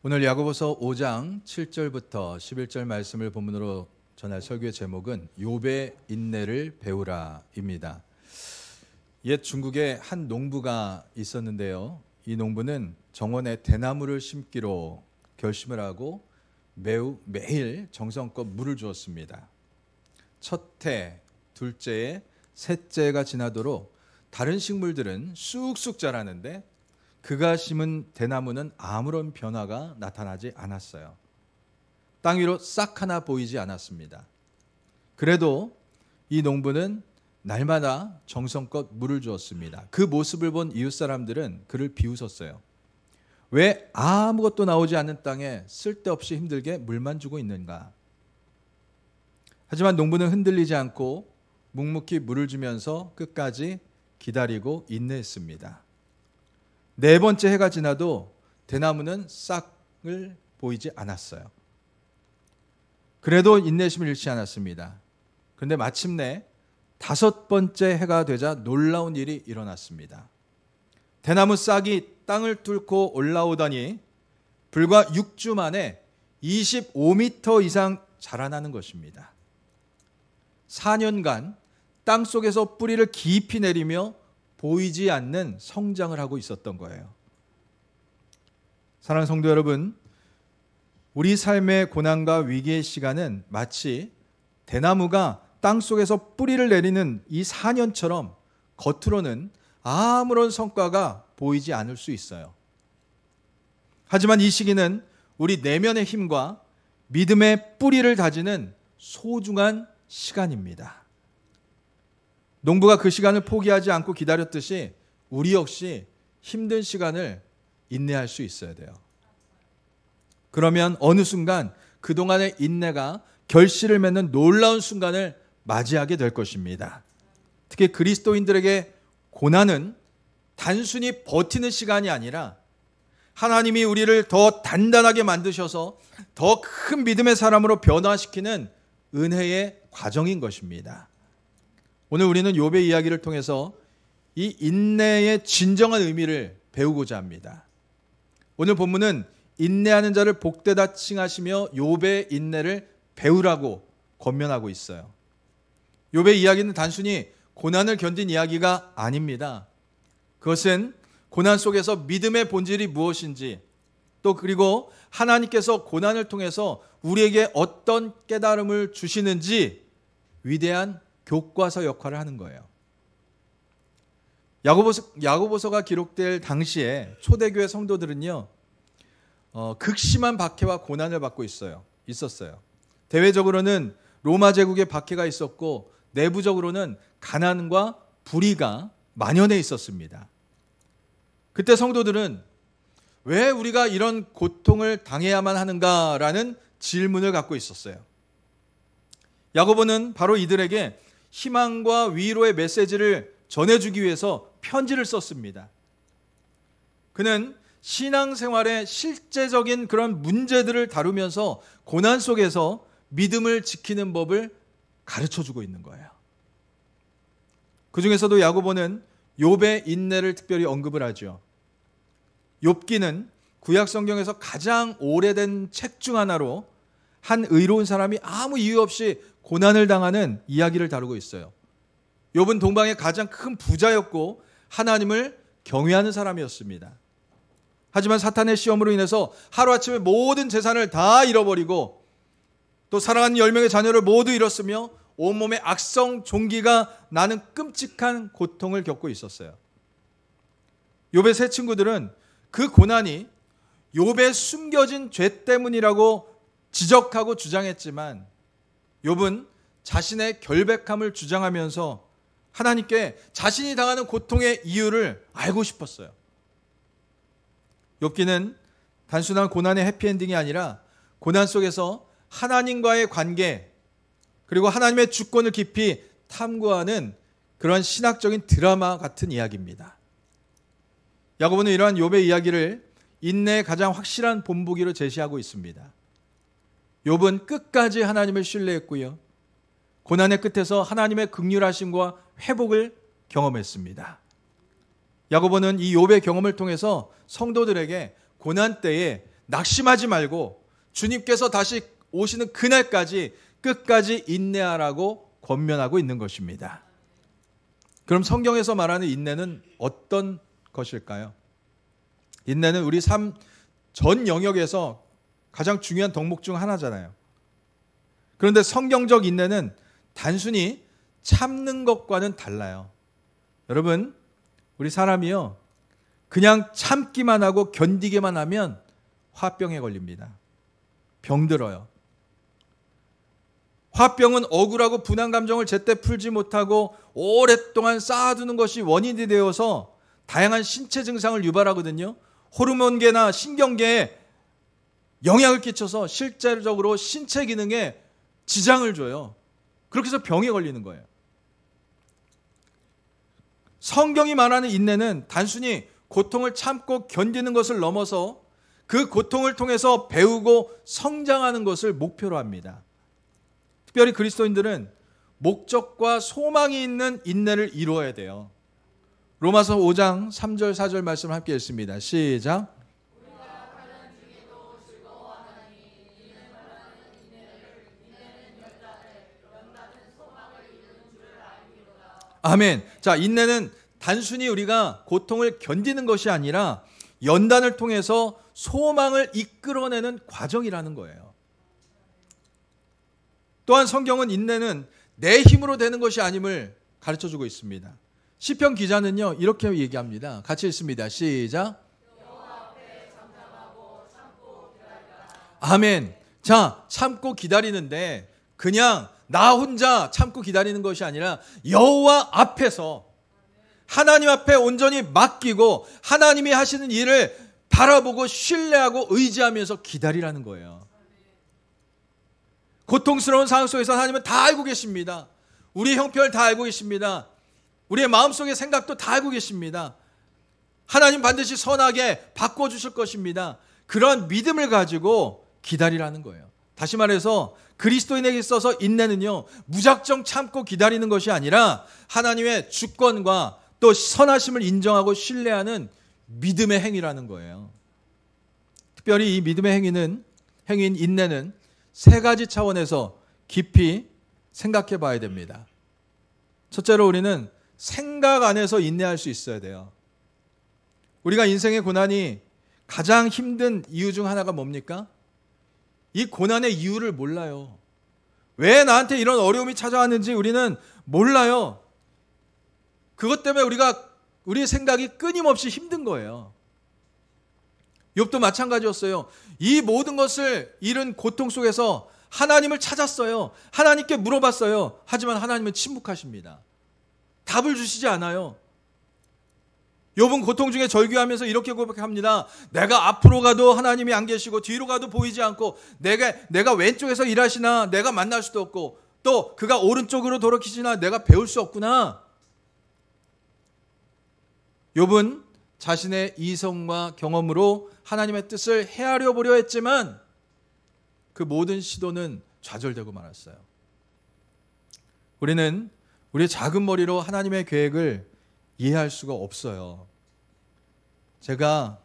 오늘 야고보서 5장 7절부터 11절 말씀을 본문으로 전할 설교의 제목은 욥의 인내를 배우라입니다. 옛 중국에 한 농부가 있었는데요. 이 농부는 정원에 대나무를 심기로 결심을 하고 매일 정성껏 물을 주었습니다. 첫 해, 둘째 해, 셋째가 지나도록 다른 식물들은 쑥쑥 자라는데 그가 심은 대나무는 아무런 변화가 나타나지 않았어요. 땅 위로 싹 하나 보이지 않았습니다. 그래도 이 농부는 날마다 정성껏 물을 주었습니다. 그 모습을 본 이웃 사람들은 그를 비웃었어요. 왜 아무것도 나오지 않는 땅에 쓸데없이 힘들게 물만 주고 있는가? 하지만 농부는 흔들리지 않고 묵묵히 물을 주면서 끝까지 기다리고 인내했습니다. 네 번째 해가 지나도 대나무는 싹을 보이지 않았어요. 그래도 인내심을 잃지 않았습니다. 그런데 마침내 다섯 번째 해가 되자 놀라운 일이 일어났습니다. 대나무 싹이 땅을 뚫고 올라오더니 불과 6주 만에 25m 이상 자라나는 것입니다. 4년간 땅 속에서 뿌리를 깊이 내리며 보이지 않는 성장을 하고 있었던 거예요. 사랑하는 성도 여러분, 우리 삶의 고난과 위기의 시간은 마치 대나무가 땅 속에서 뿌리를 내리는 이 4년처럼 겉으로는 아무런 성과가 보이지 않을 수 있어요. 하지만 이 시기는 우리 내면의 힘과 믿음의 뿌리를 다지는 소중한 시간입니다. 농부가 그 시간을 포기하지 않고 기다렸듯이 우리 역시 힘든 시간을 인내할 수 있어야 돼요. 그러면 어느 순간 그동안의 인내가 결실을 맺는 놀라운 순간을 맞이하게 될 것입니다. 특히 그리스도인들에게 고난은 단순히 버티는 시간이 아니라 하나님이 우리를 더 단단하게 만드셔서 더 큰 믿음의 사람으로 변화시키는 은혜의 과정인 것입니다. 오늘 우리는 욥의 이야기를 통해서 이 인내의 진정한 의미를 배우고자 합니다. 오늘 본문은 인내하는 자를 복되다 칭하시며 욥의 인내를 배우라고 권면하고 있어요. 욥의 이야기는 단순히 고난을 견딘 이야기가 아닙니다. 그것은 고난 속에서 믿음의 본질이 무엇인지, 또 그리고 하나님께서 고난을 통해서 우리에게 어떤 깨달음을 주시는지 위대한 교과서 역할을 하는 거예요. 야고보서가 기록될 당시에 초대교회 성도들은요, 극심한 박해와 고난을 받고 있었어요. 대외적으로는 로마 제국의 박해가 있었고 내부적으로는 가난과 불의가 만연해 있었습니다. 그때 성도들은 왜 우리가 이런 고통을 당해야만 하는가라는 질문을 갖고 있었어요. 야고보는 바로 이들에게 희망과 위로의 메시지를 전해주기 위해서 편지를 썼습니다. 그는 신앙생활의 실제적인 그런 문제들을 다루면서 고난 속에서 믿음을 지키는 법을 가르쳐주고 있는 거예요. 그 중에서도 야고보는 욥의 인내를 특별히 언급을 하죠. 욥기는 구약 성경에서 가장 오래된 책 중 하나로 한 의로운 사람이 아무 이유 없이 고난을 당하는 이야기를 다루고 있어요. 욥은 동방의 가장 큰 부자였고 하나님을 경외하는 사람이었습니다. 하지만 사탄의 시험으로 인해서 하루아침에 모든 재산을 다 잃어버리고 또 사랑하는 10명의 자녀를 모두 잃었으며 온몸에 악성 종기가 나는 끔찍한 고통을 겪고 있었어요. 욥의 세 친구들은 그 고난이 욥의 숨겨진 죄 때문이라고 지적하고 주장했지만 욥은 자신의 결백함을 주장하면서 하나님께 자신이 당하는 고통의 이유를 알고 싶었어요. 욥기는 단순한 고난의 해피엔딩이 아니라 고난 속에서 하나님과의 관계 그리고 하나님의 주권을 깊이 탐구하는 그런 신학적인 드라마 같은 이야기입니다. 야고보는 이러한 욥의 이야기를 인내의 가장 확실한 본보기로 제시하고 있습니다. 욥은 끝까지 하나님을 신뢰했고요. 고난의 끝에서 하나님의 긍휼하심과 회복을 경험했습니다. 야고보는 이 욥의 경험을 통해서 성도들에게 고난 때에 낙심하지 말고 주님께서 다시 오시는 그날까지 끝까지 인내하라고 권면하고 있는 것입니다. 그럼 성경에서 말하는 인내는 어떤 것일까요? 인내는 우리 삶 전 영역에서 가장 중요한 덕목 중 하나잖아요. 그런데 성경적 인내는 단순히 참는 것과는 달라요. 여러분, 우리 사람이요, 그냥 참기만 하고 견디기만 하면 화병에 걸립니다. 병들어요. 화병은 억울하고 분한 감정을 제때 풀지 못하고 오랫동안 쌓아두는 것이 원인이 되어서 다양한 신체 증상을 유발하거든요. 호르몬계나 신경계에 영향을 끼쳐서 실제적으로 신체 기능에 지장을 줘요. 그렇게 해서 병에 걸리는 거예요. 성경이 말하는 인내는 단순히 고통을 참고 견디는 것을 넘어서 그 고통을 통해서 배우고 성장하는 것을 목표로 합니다. 특별히 그리스도인들은 목적과 소망이 있는 인내를 이루어야 돼요. 로마서 5장 3절 4절 말씀 함께 읽습니다. 시작. 아멘. 자, 인내는 단순히 우리가 고통을 견디는 것이 아니라 연단을 통해서 소망을 이끌어내는 과정이라는 거예요. 또한 성경은 인내는 내 힘으로 되는 것이 아님을 가르쳐주고 있습니다. 시편 기자는요, 이렇게 얘기합니다. 같이 읽습니다. 시작. 아멘. 자, 참고 기다리는데 그냥 나 혼자 참고 기다리는 것이 아니라 여호와 앞에서 하나님 앞에 온전히 맡기고 하나님이 하시는 일을 바라보고 신뢰하고 의지하면서 기다리라는 거예요. 고통스러운 상황 속에서 하나님은 다 알고 계십니다. 우리의 형편을 다 알고 계십니다. 우리의 마음속의 생각도 다 알고 계십니다. 하나님 반드시 선하게 바꿔주실 것입니다. 그런 믿음을 가지고 기다리라는 거예요. 다시 말해서 그리스도인에게 있어서 인내는요, 무작정 참고 기다리는 것이 아니라 하나님의 주권과 또 선하심을 인정하고 신뢰하는 믿음의 행위라는 거예요. 특별히 이 믿음의 행위인 인내는 세 가지 차원에서 깊이 생각해 봐야 됩니다. 첫째로 우리는 생각 안에서 인내할 수 있어야 돼요. 우리가 인생의 고난이 가장 힘든 이유 중 하나가 뭡니까? 이 고난의 이유를 몰라요. 왜 나한테 이런 어려움이 찾아왔는지 우리는 몰라요. 그것 때문에 우리의 생각이 끊임없이 힘든 거예요. 욥도 마찬가지였어요. 이 모든 것을 잃은 고통 속에서 하나님을 찾았어요. 하나님께 물어봤어요. 하지만 하나님은 침묵하십니다. 답을 주시지 않아요. 욥은 고통 중에 절규하면서 이렇게 고백합니다. 내가 앞으로 가도 하나님이 안 계시고 뒤로 가도 보이지 않고 내가 왼쪽에서 일하시나 내가 만날 수도 없고 또 그가 오른쪽으로 돌이키시나 내가 배울 수 없구나. 욥은 자신의 이성과 경험으로 하나님의 뜻을 헤아려 보려 했지만 그 모든 시도는 좌절되고 말았어요. 우리는 우리의 작은 머리로 하나님의 계획을 이해할 수가 없어요. 제가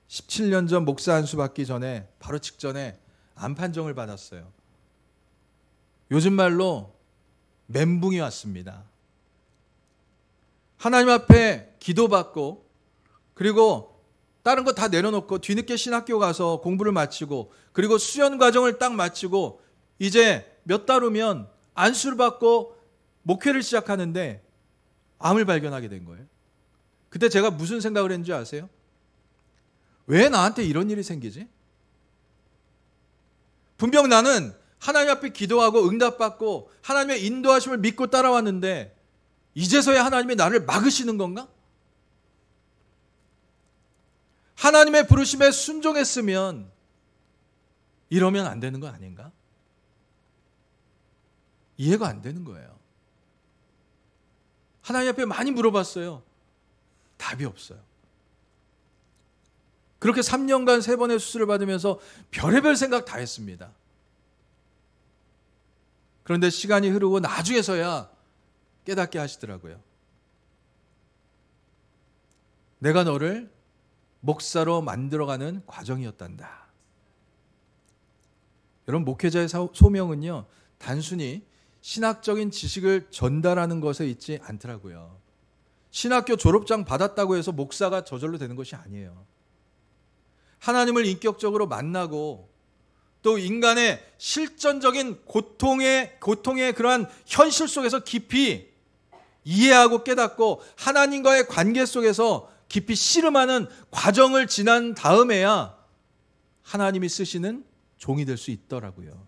17년 전 목사 안수 받기 전에 바로 직전에 암 판정을 받았어요. 요즘 말로 멘붕이 왔습니다. 하나님 앞에 기도받고 그리고 다른 거 다 내려놓고 뒤늦게 신학교 가서 공부를 마치고 그리고 수련 과정을 딱 마치고 이제 몇 달 후면 안수를 받고 목회를 시작하는데 암을 발견하게 된 거예요. 그때 제가 무슨 생각을 했는지 아세요? 왜 나한테 이런 일이 생기지? 분명 나는 하나님 앞에 기도하고 응답받고 하나님의 인도하심을 믿고 따라왔는데 이제서야 하나님이 나를 막으시는 건가? 하나님의 부르심에 순종했으면 이러면 안 되는 거 아닌가? 이해가 안 되는 거예요. 하나님 앞에 많이 물어봤어요. 답이 없어요. 그렇게 3년간 3번의 수술을 받으면서 별의별 생각 다 했습니다. 그런데 시간이 흐르고 나중에서야 깨닫게 하시더라고요. 내가 너를 목사로 만들어가는 과정이었단다. 여러분, 목회자의 소명은요, 단순히 신학적인 지식을 전달하는 것에 있지 않더라고요. 신학교 졸업장 받았다고 해서 목사가 저절로 되는 것이 아니에요. 하나님을 인격적으로 만나고 또 인간의 실존적인 고통의 그러한 현실 속에서 깊이 이해하고 깨닫고 하나님과의 관계 속에서 깊이 씨름하는 과정을 지난 다음에야 하나님이 쓰시는 종이 될 수 있더라고요.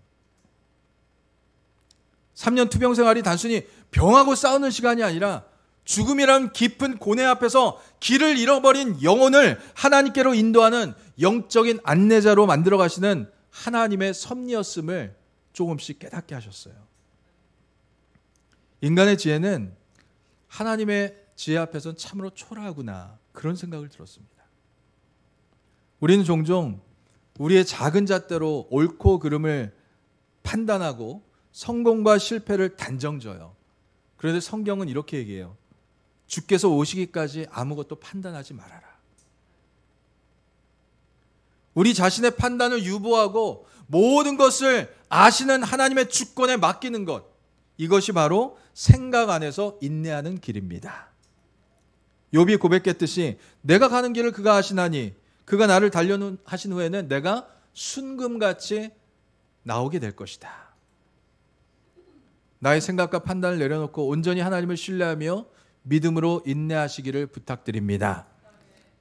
3년 투병 생활이 단순히 병하고 싸우는 시간이 아니라 죽음이란 깊은 고뇌 앞에서 길을 잃어버린 영혼을 하나님께로 인도하는 영적인 안내자로 만들어 가시는 하나님의 섭리였음을 조금씩 깨닫게 하셨어요. 인간의 지혜는 하나님의 지혜 앞에서는 참으로 초라하구나, 그런 생각을 들었습니다. 우리는 종종 우리의 작은 잣대로 옳고 그름을 판단하고 성공과 실패를 단정져요. 그런데 성경은 이렇게 얘기해요. 주께서 오시기까지 아무것도 판단하지 말아라. 우리 자신의 판단을 유보하고 모든 것을 아시는 하나님의 주권에 맡기는 것, 이것이 바로 생각 안에서 인내하는 길입니다. 욥이 고백했듯이 내가 가는 길을 그가 아시나니 그가 나를 단련하신 후에는 내가 순금같이 나오게 될 것이다. 나의 생각과 판단을 내려놓고 온전히 하나님을 신뢰하며 믿음으로 인내하시기를 부탁드립니다.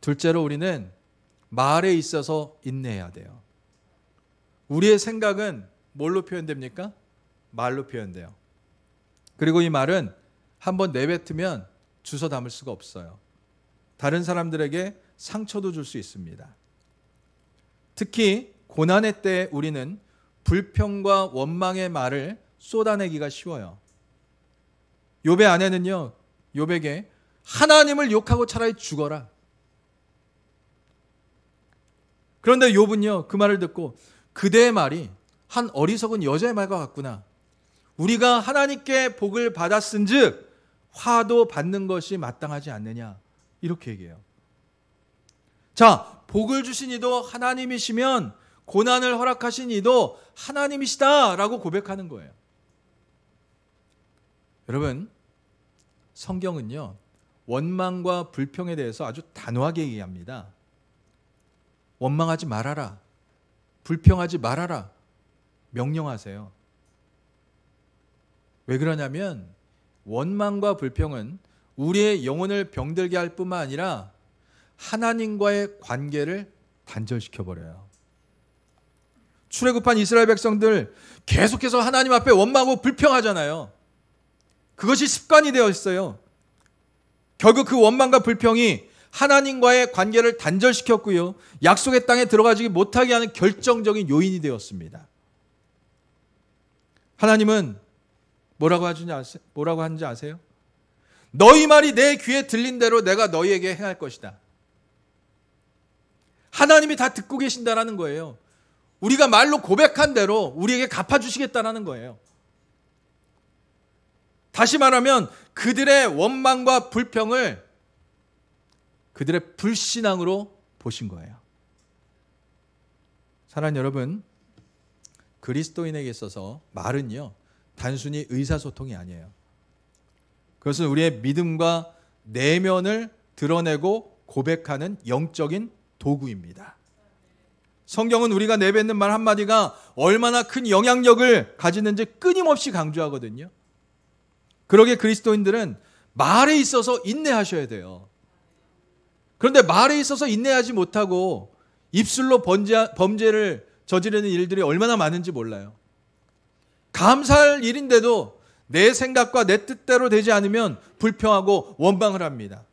둘째로, 우리는 말에 있어서 인내해야 돼요. 우리의 생각은 뭘로 표현됩니까? 말로 표현돼요. 그리고 이 말은 한번 내뱉으면 주워 담을 수가 없어요. 다른 사람들에게 상처도 줄 수 있습니다. 특히 고난의 때에 우리는 불평과 원망의 말을 쏟아내기가 쉬워요. 욥의 아내는요, 욥에게 하나님을 욕하고 차라리 죽어라. 그런데 욥은요, 그 말을 듣고 그대의 말이 한 어리석은 여자의 말과 같구나. 우리가 하나님께 복을 받았은즉 화도 받는 것이 마땅하지 않느냐, 이렇게 얘기해요. 자, 복을 주신 이도 하나님이시면 고난을 허락하신 이도 하나님이시다라고 고백하는 거예요. 여러분, 성경은요, 원망과 불평에 대해서 아주 단호하게 얘기합니다. 원망하지 말아라, 불평하지 말아라, 명령하세요. 왜 그러냐면 원망과 불평은 우리의 영혼을 병들게 할 뿐만 아니라 하나님과의 관계를 단절시켜버려요. 출애굽한 이스라엘 백성들 계속해서 하나님 앞에 원망하고 불평하잖아요. 그것이 습관이 되어 있어요. 결국 그 원망과 불평이 하나님과의 관계를 단절시켰고요, 약속의 땅에 들어가지 못하게 하는 결정적인 요인이 되었습니다. 하나님은 뭐라고 하는지 아세요? 너희 말이 내 귀에 들린 대로 내가 너희에게 행할 것이다. 하나님이 다 듣고 계신다라는 거예요. 우리가 말로 고백한 대로 우리에게 갚아주시겠다라는 거예요. 다시 말하면 그들의 원망과 불평을 그들의 불신앙으로 보신 거예요. 사랑하는 여러분, 그리스도인에게 있어서 말은요, 단순히 의사소통이 아니에요. 그것은 우리의 믿음과 내면을 드러내고 고백하는 영적인 도구입니다. 성경은 우리가 내뱉는 말 한마디가 얼마나 큰 영향력을 가지는지 끊임없이 강조하거든요. 그러기에 그리스도인들은 말에 있어서 인내하셔야 돼요. 그런데 말에 있어서 인내하지 못하고 입술로 범죄를 저지르는 일들이 얼마나 많은지 몰라요. 감사할 일인데도 내 생각과 내 뜻대로 되지 않으면 불평하고 원망을 합니다.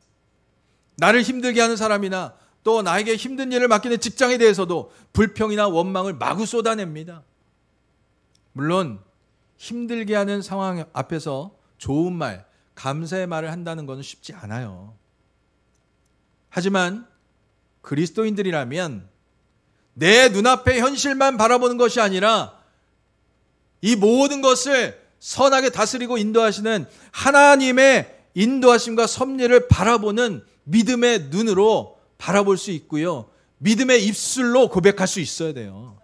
나를 힘들게 하는 사람이나 또 나에게 힘든 일을 맡기는 직장에 대해서도 불평이나 원망을 마구 쏟아냅니다. 물론 힘들게 하는 상황 앞에서 좋은 말, 감사의 말을 한다는 것은 쉽지 않아요. 하지만 그리스도인들이라면 내 눈앞의 현실만 바라보는 것이 아니라 이 모든 것을 선하게 다스리고 인도하시는 하나님의 인도하심과 섭리를 바라보는 믿음의 눈으로 바라볼 수 있고요, 믿음의 입술로 고백할 수 있어야 돼요.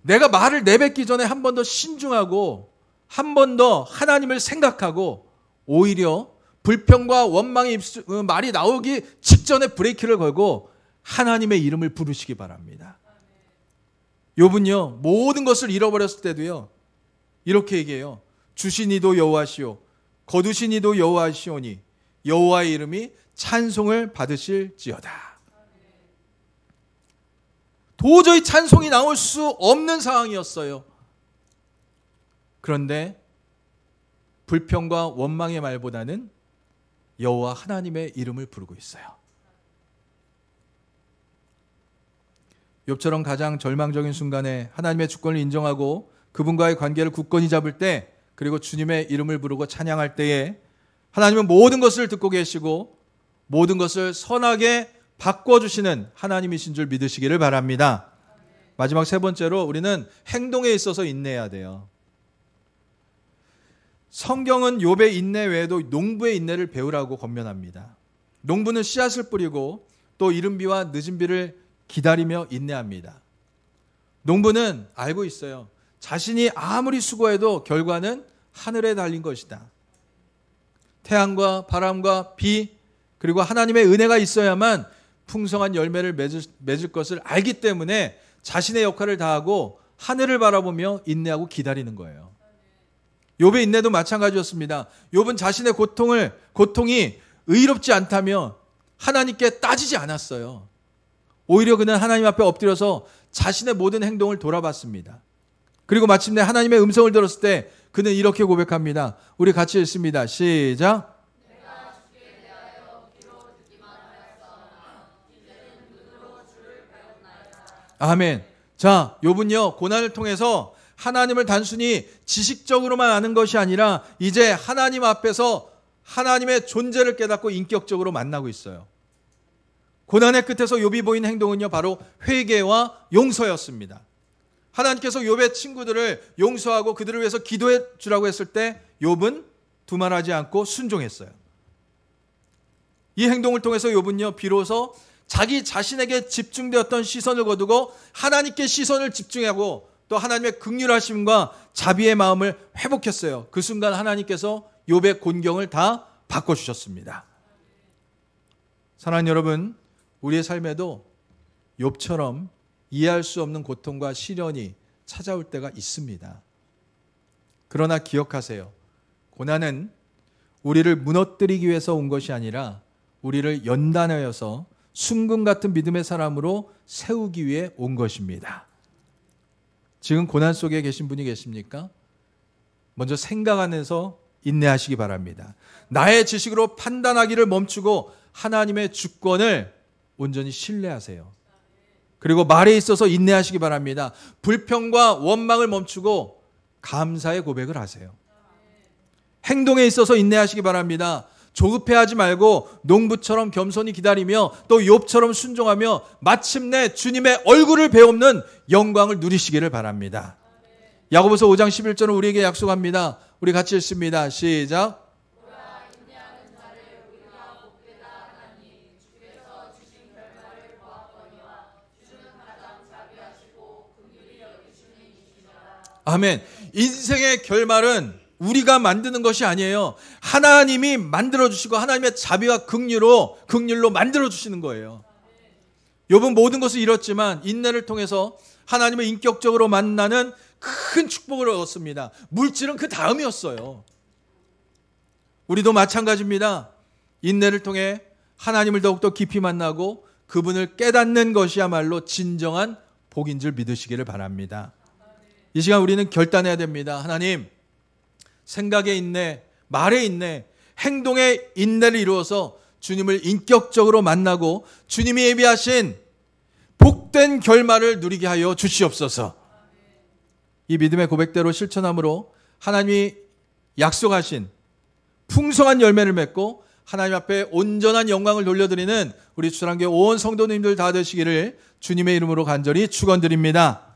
내가 말을 내뱉기 전에 한 번 더 신중하고 한 번 더 하나님을 생각하고 오히려 불평과 원망의 말이 나오기 직전에 브레이크를 걸고 하나님의 이름을 부르시기 바랍니다. 욥은요, 모든 것을 잃어버렸을 때도요, 이렇게 얘기해요. 주신 이도 여호와시오, 거두신 이도 여호와시오니 여호와의 이름이 찬송을 받으실지어다. 도저히 찬송이 나올 수 없는 상황이었어요. 그런데 불평과 원망의 말보다는 여호와 하나님의 이름을 부르고 있어요. 욥처럼 가장 절망적인 순간에 하나님의 주권을 인정하고 그분과의 관계를 굳건히 잡을 때, 그리고 주님의 이름을 부르고 찬양할 때에 하나님은 모든 것을 듣고 계시고 모든 것을 선하게 바꿔주시는 하나님이신 줄 믿으시기를 바랍니다. 마지막 세 번째로 우리는 행동에 있어서 인내해야 돼요. 성경은 욥의 인내 외에도 농부의 인내를 배우라고 권면합니다. 농부는 씨앗을 뿌리고 또 이른 비와 늦은 비를 기다리며 인내합니다. 농부는 알고 있어요. 자신이 아무리 수고해도 결과는 하늘에 달린 것이다. 태양과 바람과 비, 그리고 하나님의 은혜가 있어야만 풍성한 열매를 맺을 것을 알기 때문에 자신의 역할을 다하고 하늘을 바라보며 인내하고 기다리는 거예요. 욥의 인내도 마찬가지였습니다. 욥은 자신의 고통이 의롭지 않다며 하나님께 따지지 않았어요. 오히려 그는 하나님 앞에 엎드려서 자신의 모든 행동을 돌아봤습니다. 그리고 마침내 하나님의 음성을 들었을 때 그는 이렇게 고백합니다. 우리 같이 읽습니다. 시작. 내가 주께 대하여 귀로 듣기만 하였사오나 이제는 눈으로 주를 배웠나이다. 아멘. 자, 욥은요, 고난을 통해서 하나님을 단순히 지식적으로만 아는 것이 아니라 이제 하나님 앞에서 하나님의 존재를 깨닫고 인격적으로 만나고 있어요. 고난의 끝에서 욥이 보인 행동은요, 바로 회개와 용서였습니다. 하나님께서 욥의 친구들을 용서하고 그들을 위해서 기도해 주라고 했을 때 욥은 두말하지 않고 순종했어요. 이 행동을 통해서 욥은요, 비로소 자기 자신에게 집중되었던 시선을 거두고 하나님께 시선을 집중하고 또 하나님의 긍휼하심과 자비의 마음을 회복했어요. 그 순간 하나님께서 욥의 곤경을 다 바꿔주셨습니다. 사랑하는 여러분, 우리의 삶에도 욥처럼 이해할 수 없는 고통과 시련이 찾아올 때가 있습니다. 그러나 기억하세요. 고난은 우리를 무너뜨리기 위해서 온 것이 아니라 우리를 연단하여서 순금 같은 믿음의 사람으로 세우기 위해 온 것입니다. 지금 고난 속에 계신 분이 계십니까? 먼저 생각 안에서 인내하시기 바랍니다. 나의 지식으로 판단하기를 멈추고 하나님의 주권을 온전히 신뢰하세요. 그리고 말에 있어서 인내하시기 바랍니다. 불평과 원망을 멈추고 감사의 고백을 하세요. 행동에 있어서 인내하시기 바랍니다. 조급해하지 말고 농부처럼 겸손히 기다리며 또 욥처럼 순종하며 마침내 주님의 얼굴을 배우는 영광을 누리시기를 바랍니다. 야고보서 5장 11절은 우리에게 약속합니다. 우리 같이 읽습니다. 시작. 아멘. 인생의 결말은 우리가 만드는 것이 아니에요. 하나님이 만들어주시고 하나님의 자비와 긍휼로 만들어주시는 거예요. 욥은 모든 것을 잃었지만 인내를 통해서 하나님을 인격적으로 만나는 큰 축복을 얻었습니다. 물질은 그 다음이었어요. 우리도 마찬가지입니다. 인내를 통해 하나님을 더욱더 깊이 만나고 그분을 깨닫는 것이야말로 진정한 복인 줄 믿으시기를 바랍니다. 이 시간 우리는 결단해야 됩니다. 하나님, 생각의 인내, 말의 인내, 행동의 인내를 이루어서 주님을 인격적으로 만나고 주님이 예비하신 복된 결말을 누리게 하여 주시옵소서. 이 믿음의 고백대로 실천함으로 하나님이 약속하신 풍성한 열매를 맺고 하나님 앞에 온전한 영광을 돌려드리는 우리 주랑교회 온 성도님들 다 되시기를 주님의 이름으로 간절히 축원드립니다.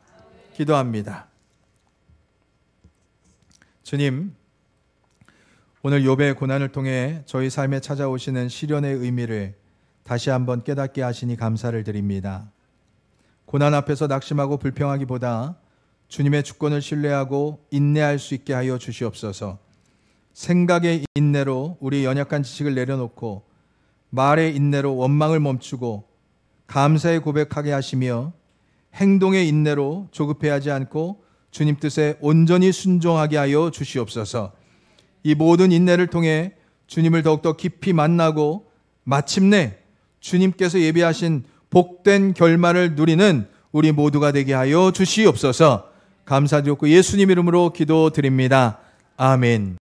기도합니다. 주님, 오늘 욥의 고난을 통해 저희 삶에 찾아오시는 시련의 의미를 다시 한번 깨닫게 하시니 감사를 드립니다. 고난 앞에서 낙심하고 불평하기보다 주님의 주권을 신뢰하고 인내할 수 있게 하여 주시옵소서. 생각의 인내로 우리 연약한 지식을 내려놓고 말의 인내로 원망을 멈추고 감사의 고백하게 하시며 행동의 인내로 조급해하지 않고 주님 뜻에 온전히 순종하게 하여 주시옵소서. 이 모든 인내를 통해 주님을 더욱더 깊이 만나고 마침내 주님께서 예비하신 복된 결말을 누리는 우리 모두가 되게 하여 주시옵소서. 감사드렸고 예수님 이름으로 기도드립니다. 아멘.